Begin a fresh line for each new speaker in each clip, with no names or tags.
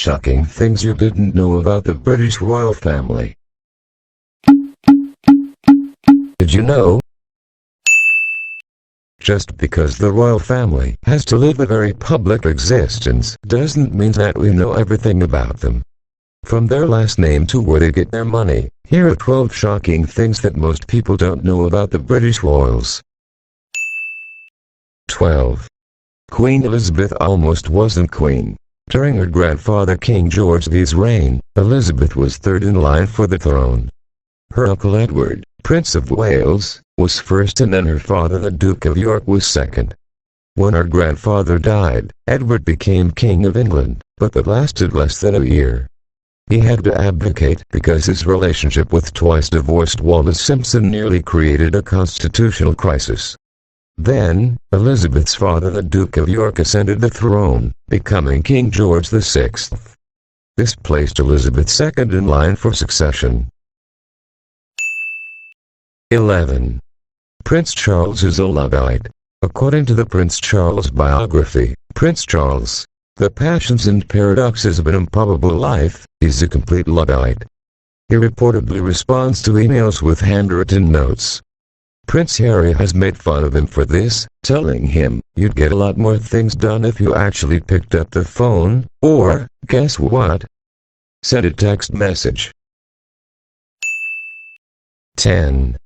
Shocking things you didn't know about the British royal family. Did you know? Just because the royal family has to live a very public existence doesn't mean that we know everything about them. From their last name to where they get their money, here are 12 shocking things that most people don't know about the British royals. 12. Queen Elizabeth almost wasn't queen. During her grandfather King George V's reign, Elizabeth was third in line for the throne. Her uncle Edward, Prince of Wales, was first, and then her father the Duke of York was second. When her grandfather died, Edward became King of England, but that lasted less than a year. He had to abdicate because his relationship with twice-divorced Wallis Simpson nearly created a constitutional crisis. Then, Elizabeth's father the Duke of York ascended the throne, becoming King George VI. This placed Elizabeth second in line for succession. 11. Prince Charles is a Luddite. According to the Prince Charles biography, Prince Charles, The Passions and Paradoxes of an Improbable Life, is a complete Luddite. He reportedly responds to emails with handwritten notes. Prince Harry has made fun of him for this, telling him, "You'd get a lot more things done if you actually picked up the phone, or, guess what? Send a text message." 10.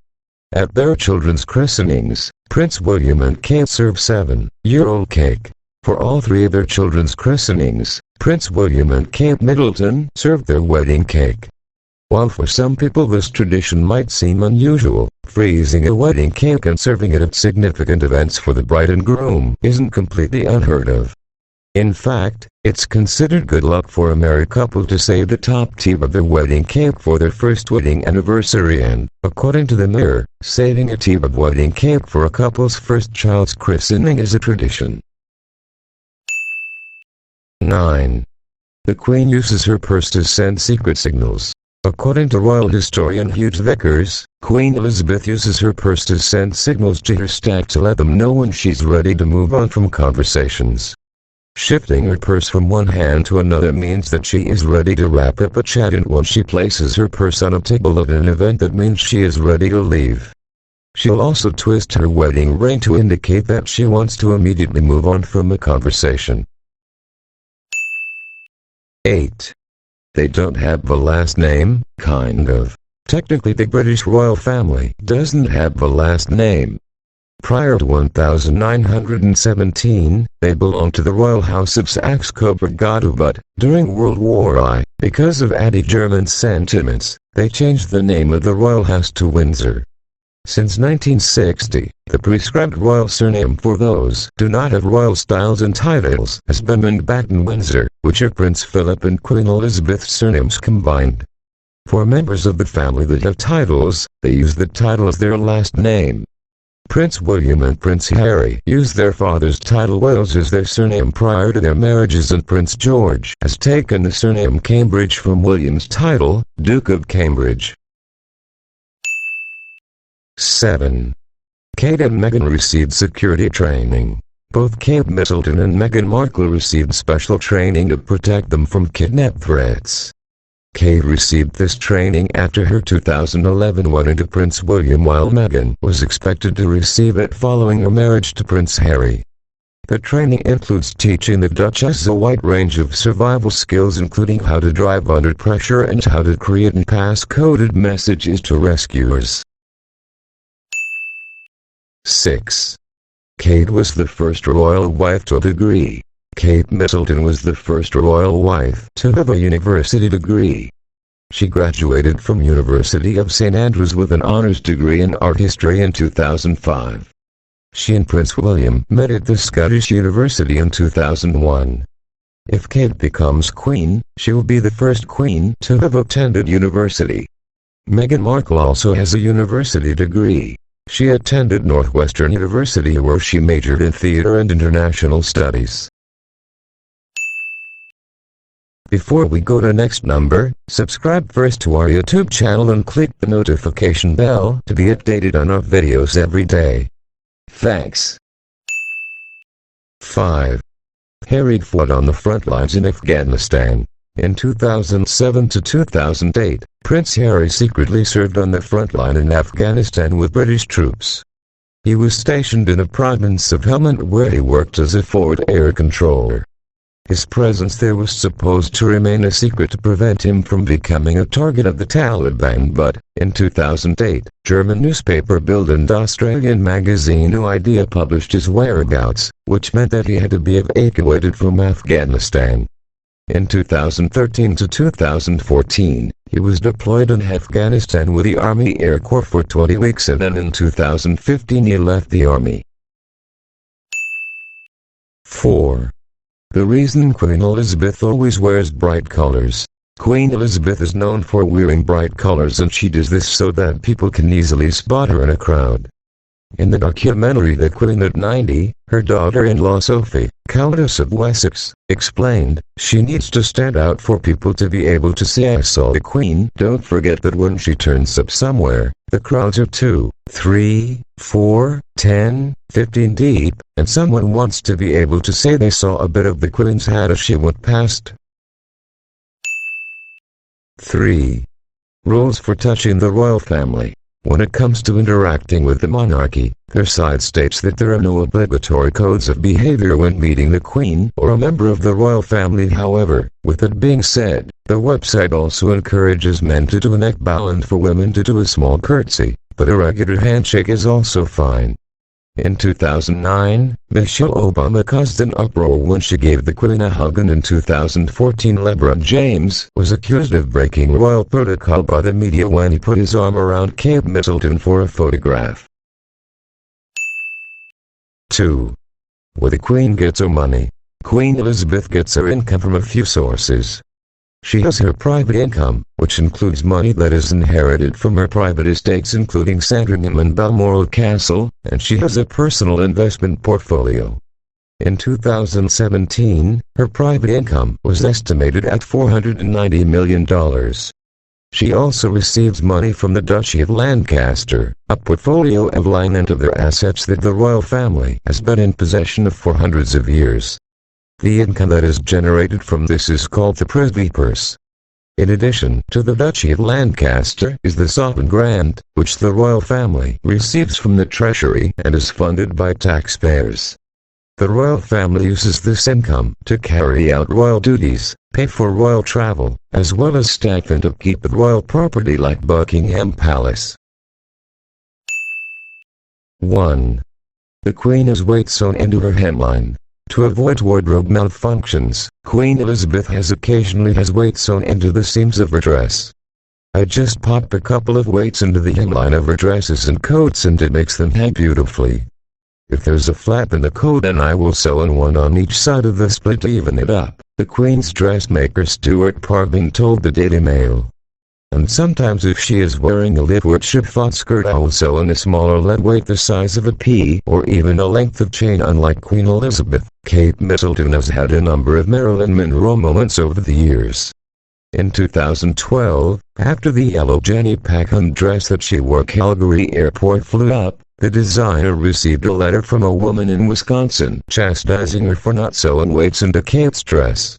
At their children's christenings, Prince William and Kate serve 7-year-old cake. For all three of their children's christenings, Prince William and Kate Middleton served their wedding cake. While for some people this tradition might seem unusual, freezing a wedding cake and serving it at significant events for the bride and groom isn't completely unheard of. In fact, it's considered good luck for a married couple to save the top tier of their wedding cake for their first wedding anniversary, and, according to the Mirror, saving a tier of wedding cake for a couple's first child's christening is a tradition. 9. The Queen uses her purse to send secret signals. According to royal historian Hugh Vickers, Queen Elizabeth uses her purse to send signals to her staff to let them know when she's ready to move on from conversations. Shifting her purse from one hand to another means that she is ready to wrap up a chat, and when she places her purse on a table at an event, that means she is ready to leave. She'll also twist her wedding ring to indicate that she wants to immediately move on from a conversation. 8. They don't have the last name, kind of. Technically the British royal family doesn't have the last name. Prior to 1917, they belonged to the royal house of Saxe-Coburg-Gotha, but, during World War I, because of anti-German sentiments, they changed the name of the royal house to Windsor. Since 1960, the prescribed royal surname for those who do not have royal styles and titles has been Mountbatten-Windsor, which are Prince Philip and Queen Elizabeth's surnames combined. For members of the family that have titles, they use the title as their last name. Prince William and Prince Harry use their father's title Wales as their surname prior to their marriages, and Prince George has taken the surname Cambridge from William's title, Duke of Cambridge. 7. Kate and Meghan received security training. Both Kate Middleton and Meghan Markle received special training to protect them from kidnap threats. Kate received this training after her 2011 wedding to Prince William, while Meghan was expected to receive it following her marriage to Prince Harry. The training includes teaching the Duchess a wide range of survival skills, including how to drive under pressure and how to create and pass coded messages to rescuers. 6. Kate was the first royal wife to have a degree. Kate Middleton was the first royal wife to have a university degree. She graduated from University of St Andrews with an honours degree in art history in 2005. She and Prince William met at the Scottish University in 2001. If Kate becomes queen, she will be the first queen to have attended university. Meghan Markle also has a university degree. She attended Northwestern University, where she majored in theatre and international studies. Before we go to next number, subscribe first to our YouTube channel and click the notification bell to be updated on our videos every day. Thanks. 5. Harry fought on the front lines in Afghanistan. In 2007 to 2008, Prince Harry secretly served on the front line in Afghanistan with British troops. He was stationed in the province of Helmand where he worked as a forward air controller. His presence there was supposed to remain a secret to prevent him from becoming a target of the Taliban, but, in 2008, German newspaper Bild and Australian magazine New Idea published his whereabouts, which meant that he had to be evacuated from Afghanistan. In 2013 to 2014, he was deployed in Afghanistan with the Army Air Corps for 20 weeks and then in 2015 he left the Army. 4. The reason Queen Elizabeth always wears bright colors. Queen Elizabeth is known for wearing bright colors, and she does this so that people can easily spot her in a crowd. In the documentary The Queen at 90, her daughter-in-law Sophie, Countess of Wessex, explained, "She needs to stand out for people to be able to say I saw the Queen." Don't forget that when she turns up somewhere, the crowds are 2, 3, 4, 10, 15 deep, and someone wants to be able to say they saw a bit of the Queen's hat as she went past. 3. Rules for touching the royal family. When it comes to interacting with the monarchy, their side states that there are no obligatory codes of behavior when meeting the Queen or a member of the royal family. However, with that being said, the website also encourages men to do a neck bow and for women to do a small curtsy, but a regular handshake is also fine. In 2009, Michelle Obama caused an uproar when she gave the Queen a hug, and in 2014 LeBron James was accused of breaking royal protocol by the media when he put his arm around Kate Middleton for a photograph. 2. Where the Queen gets her money. Queen Elizabeth gets her income from a few sources. She has her private income, which includes money that is inherited from her private estates including Sandringham and Balmoral Castle, and she has a personal investment portfolio. In 2017, her private income was estimated at $490 million. She also receives money from the Duchy of Lancaster, a portfolio of land and other assets that the royal family has been in possession of for hundreds of years. The income that is generated from this is called the Privy Purse. In addition to the Duchy of Lancaster is the Sovereign Grant, which the royal family receives from the Treasury and is funded by taxpayers. The royal family uses this income to carry out royal duties, pay for royal travel, as well as staff and upkeep of royal property like Buckingham Palace. 1. The Queen has weight sewn into her hemline. To avoid wardrobe malfunctions, Queen Elizabeth occasionally has weight sewn into the seams of her dress. I just pop a couple of weights into the hemline of her dresses and coats and it makes them hang beautifully. If there's a flap in the coat, then I will sew in one on each side of the split to even it up, the Queen's dressmaker Stuart Parvin told the Daily Mail. And sometimes if she is wearing a liftwood chiffon skirt, I will sew in a smaller lead weight the size of a pea or even a length of chain. Unlike Queen Elizabeth, Kate Middleton has had a number of Marilyn Monroe moments over the years. In 2012, after the yellow Jenny Packham dress that she wore Calgary Airport flew up, the designer received a letter from a woman in Wisconsin chastising her for not sewing weights into Kate's dress.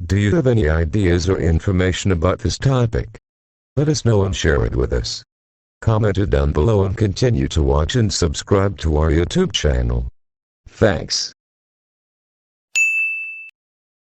Do you have any ideas or information about this topic? Let us know and share it with us. Comment it down below and continue to watch and subscribe to our YouTube channel. Thanks.